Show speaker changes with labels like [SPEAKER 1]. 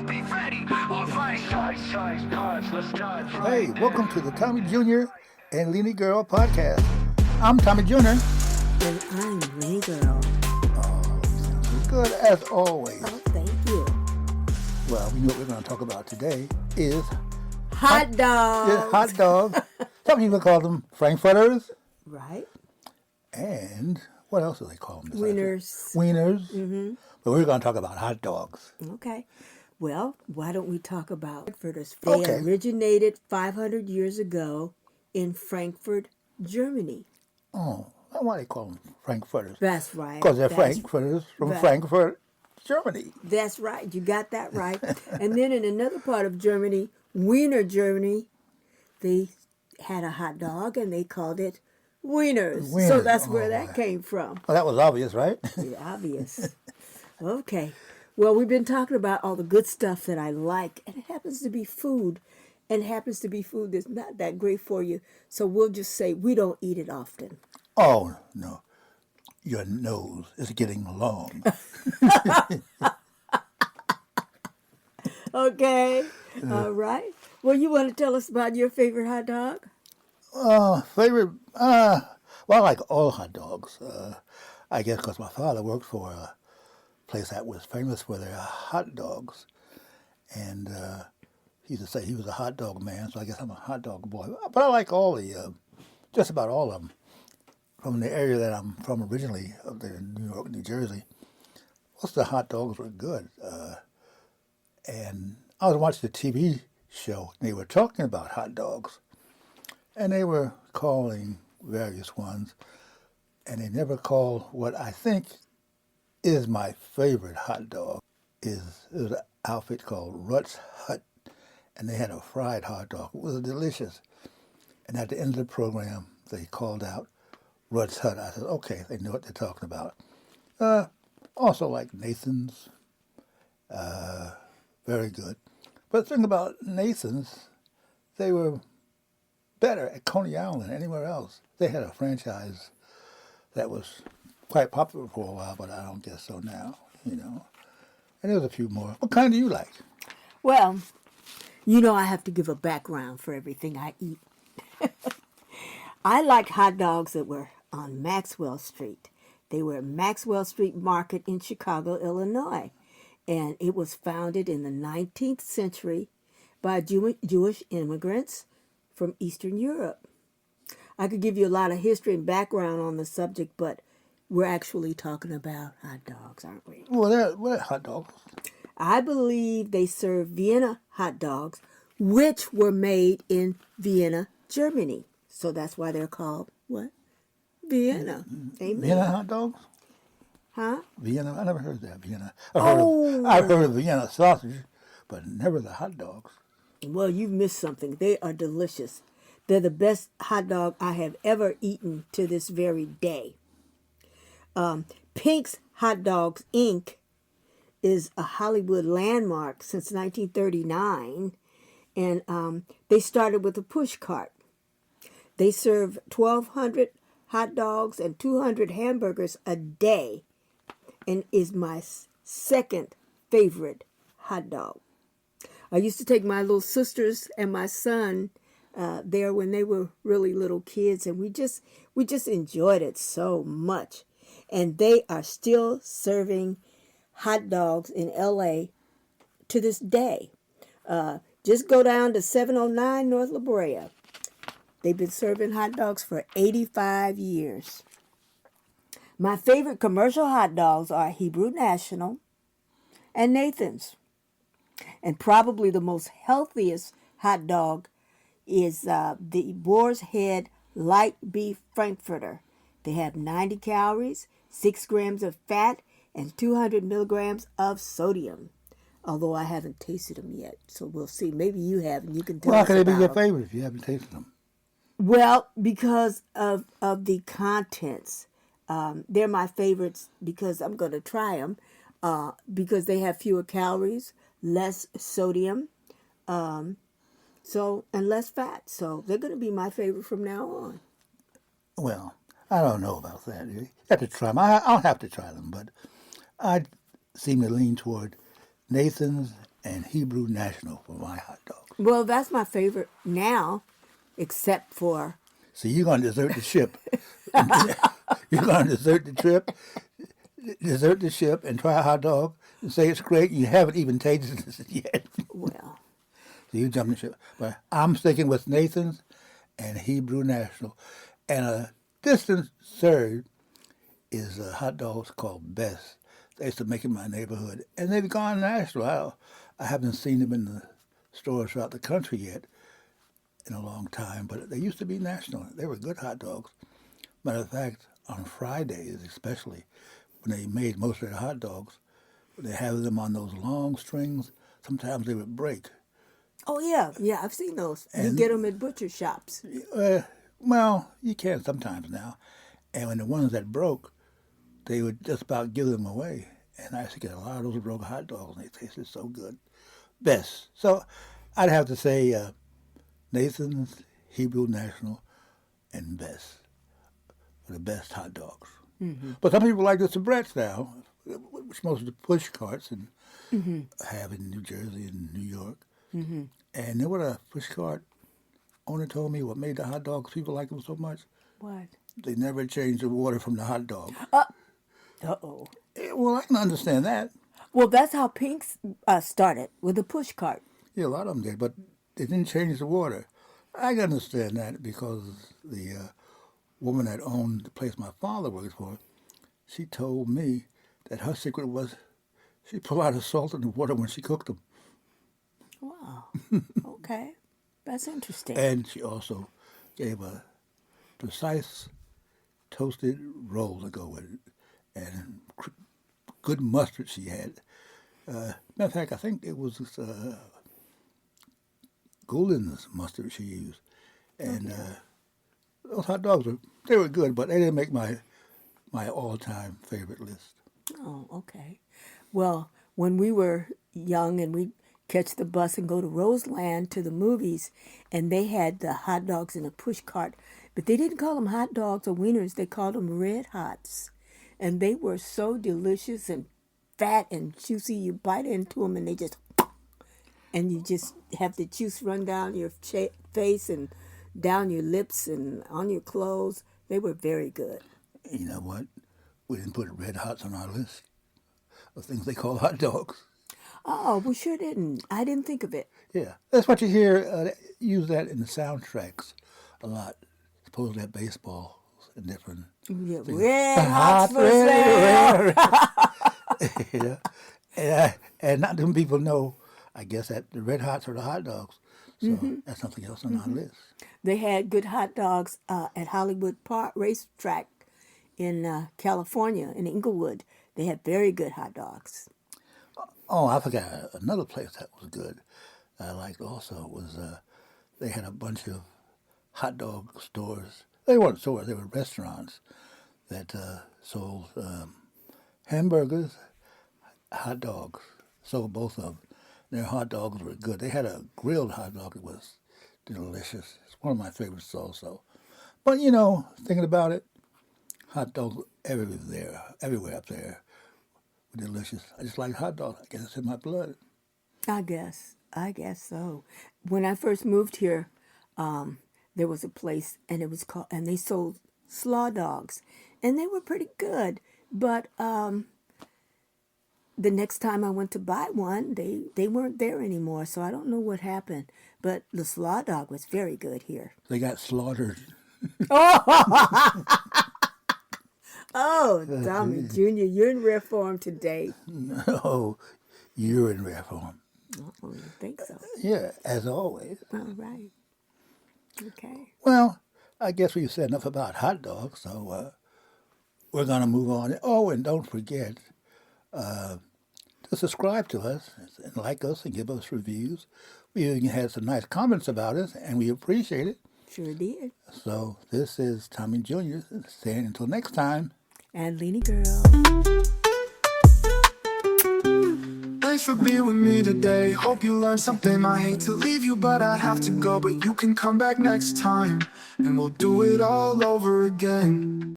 [SPEAKER 1] be ready. All right. Size cards, let's start.
[SPEAKER 2] Hey, welcome to the Tommy Jr. and Leeny Girl podcast. I'm Tommy Jr.
[SPEAKER 3] And I'm Leeny Girl.
[SPEAKER 2] Oh, sounds good as always.
[SPEAKER 3] Oh, thank you.
[SPEAKER 2] Well, you know what we're going to talk about today is
[SPEAKER 3] Hot dogs.
[SPEAKER 2] Yeah, hot dogs. Some people call them frankfurters.
[SPEAKER 3] Right.
[SPEAKER 2] And what else do they call them?
[SPEAKER 3] Wieners.
[SPEAKER 2] Wieners.
[SPEAKER 3] Mm-hmm.
[SPEAKER 2] But we're going to talk about hot dogs.
[SPEAKER 3] Okay. Well, why don't we talk about frankfurters? They originated 500 years ago in Frankfurt, Germany.
[SPEAKER 2] Oh, why do they call them frankfurters?
[SPEAKER 3] That's right.
[SPEAKER 2] Because they're frankfurters from Frankfurt, Germany.
[SPEAKER 3] That's right. You got that right. And then in another part of Germany, Wiener, Germany, they had a hot dog and they called it wieners. So that's where that came from.
[SPEAKER 2] Well, that was obvious, right?
[SPEAKER 3] Yeah, obvious. Okay. Well, we've been talking about all the good stuff that I like, and it happens to be food, and it happens to be food that's not that great for you. So we'll just say we don't eat it often.
[SPEAKER 2] Oh, no. Your nose is getting long.
[SPEAKER 3] Okay. All right. Well, you want to tell us about your favorite hot dog?
[SPEAKER 2] Favorite? Well, I like all hot dogs. I guess because my father worked for a place that was famous for their hot dogs. And he used to say he was a hot dog man, so I guess I'm a hot dog boy. But I like all the, just about all of them. From the area that I'm from originally, up there in New York, New Jersey, most of the hot dogs were good. And I was watching the TV show, and they were talking about hot dogs. And they were calling various ones, and they never called what I think is my favorite hot dog. It was an outfit called Rutt's Hut, and they had a fried hot dog. It was delicious. And at the end of the program, they called out Rutt's Hut. I said, okay, they know what they're talking about. Also like Nathan's, very good. But the thing about Nathan's, they were better at Coney Island than anywhere else. They had a franchise that was quite popular for a while, but I don't guess so now, you know. And there's a few more. What kind do you like?
[SPEAKER 3] Well, you know I have to give a background for everything I eat. I like hot dogs that were on Maxwell Street. They were at Maxwell Street Market in Chicago, Illinois. And it was founded in the 19th century by Jewish immigrants from Eastern Europe. I could give you a lot of history and background on the subject, but we're actually talking about hot dogs, aren't we?
[SPEAKER 2] Well, they're hot dogs.
[SPEAKER 3] I believe they serve Vienna hot dogs, which were made in Vienna, Germany. So that's why they're called what? Vienna. Amen.
[SPEAKER 2] Vienna hot dogs?
[SPEAKER 3] Huh?
[SPEAKER 2] Vienna? I never heard that, Vienna. I've heard of Vienna sausage, but never the hot dogs.
[SPEAKER 3] Well, you've missed something. They are delicious. They're the best hot dog I have ever eaten to this very day. Pink's Hot Dogs, Inc. is a Hollywood landmark since 1939, and they started with a push cart. They serve 1,200 hot dogs and 200 hamburgers a day, and is my second favorite hot dog. I used to take my little sisters and my son there when they were really little kids, and we just enjoyed it so much. And they are still serving hot dogs in L.A. to this day. Just go down to 709 North La Brea. They've been serving hot dogs for 85 years. My favorite commercial hot dogs are Hebrew National and Nathan's. And probably the most healthiest hot dog is the Boar's Head Light Beef Frankfurter. They have 90 calories, 6 grams of fat, and 200 milligrams of sodium. Although I haven't tasted them yet, so we'll see. Maybe you have, and you can tell us about them.
[SPEAKER 2] Well, how can they be your favorite if you haven't tasted them?
[SPEAKER 3] Well, because of the contents. They're my favorites because I'm going to try them because they have fewer calories, less sodium, and less fat. So they're going to be my favorite from now on.
[SPEAKER 2] Well, I don't know about that. You have to try them. I'll have to try them, but I seem to lean toward Nathan's and Hebrew National for my hot dogs.
[SPEAKER 3] Well, that's my favorite now, except for
[SPEAKER 2] See, you're going to desert the ship. You're going to desert the ship and try a hot dog and say it's great. You haven't even tasted it yet.
[SPEAKER 3] well.
[SPEAKER 2] So you jump the ship. But I'm sticking with Nathan's and Hebrew National. And a distant third is hot dogs called Best. They used to make in my neighborhood. And they've gone national. I haven't seen them in the stores throughout the country yet in a long time, but they used to be national. They were good hot dogs. Matter of fact, on Fridays especially, when they made most of their hot dogs, they have them on those long strings. Sometimes they would break.
[SPEAKER 3] Oh, yeah, I've seen those. You
[SPEAKER 2] And-
[SPEAKER 3] get them at butcher shops.
[SPEAKER 2] Well, you can sometimes now. And when the ones that broke, they would just about give them away. And I used to get a lot of those broke hot dogs, and they tasted so good. Best. So I'd have to say Nathan's, Hebrew National, and Best are the best hot dogs. Mm-hmm. But some people like the soubrets now, which most of the push carts have in New Jersey and New York. Mm-hmm. And then what a push cart owner told me what made the hot dogs people like them so much.
[SPEAKER 3] What?
[SPEAKER 2] They never changed the water from the hot dog.
[SPEAKER 3] Uh-oh.
[SPEAKER 2] Well, I can understand that.
[SPEAKER 3] Well, that's how Pink's started, with a push cart.
[SPEAKER 2] Yeah, a lot of them did, but they didn't change the water. I can understand that because the woman that owned the place my father worked for, she told me that her secret was she put a lot of salt in the water when she cooked them.
[SPEAKER 3] Wow. Okay. That's interesting.
[SPEAKER 2] And she also gave a precise toasted roll to go with it. And good mustard she had. Matter of fact, I think it was Goulin's mustard she used. And those hot dogs, they were good, but they didn't make my all-time favorite list.
[SPEAKER 3] Oh, okay. Well, when we were young and we'd catch the bus and go to Roseland to the movies, and they had the hot dogs in a push cart, but they didn't call them hot dogs or wieners, they called them red hots. And they were so delicious and fat and juicy. You bite into them and they just, and you just have the juice run down your face and down your lips and on your clothes. They were very good.
[SPEAKER 2] You know what? We didn't put red hots on our list of things they call hot dogs.
[SPEAKER 3] Oh, we sure didn't. I didn't think of it.
[SPEAKER 2] Yeah, that's what you hear. Use that in the soundtracks a lot. Supposedly at baseball and different.
[SPEAKER 3] Yeah,
[SPEAKER 2] things.
[SPEAKER 3] red hots for sale.
[SPEAKER 2] You know? And not them people know, I guess, that the red hots are the hot dogs. So that's something else on our list.
[SPEAKER 3] They had good hot dogs at Hollywood Park Racetrack in California, in Inglewood. They had very good hot dogs.
[SPEAKER 2] Oh, I forgot another place that was good. I liked also was they had a bunch of hot dog stores. They weren't stores; they were restaurants that sold hamburgers, hot dogs. Sold both of them. Their hot dogs were good. They had a grilled hot dog that was delicious. It's one of my favorites also. But you know, thinking about it, hot dogs everywhere up there were delicious. I just like hot dogs. I guess it's in my blood.
[SPEAKER 3] I guess so. When I first moved here, there was a place, and it was called, and they sold slaw dogs, and they were pretty good. But the next time I went to buy one, they weren't there anymore, so I don't know what happened. But the slaw dog was very good here.
[SPEAKER 2] They got slaughtered.
[SPEAKER 3] Oh, Tommy Jr., you're in rare form today.
[SPEAKER 2] Oh, you're in rare form.
[SPEAKER 3] Oh, you think so?
[SPEAKER 2] Yeah, as always.
[SPEAKER 3] All right. Okay.
[SPEAKER 2] Well, I guess we've said enough about hot dogs, so we're going to move on. Oh, and don't forget to subscribe to us and like us and give us reviews. We even had some nice comments about us, and we appreciate it.
[SPEAKER 3] Sure did.
[SPEAKER 2] So this is Tommy Jr. saying until next time.
[SPEAKER 3] And Leeny Girl.
[SPEAKER 1] Thanks for being with me today. Hope you learned something. I hate to leave you, but I have to go. But you can come back next time, and we'll do it all over again.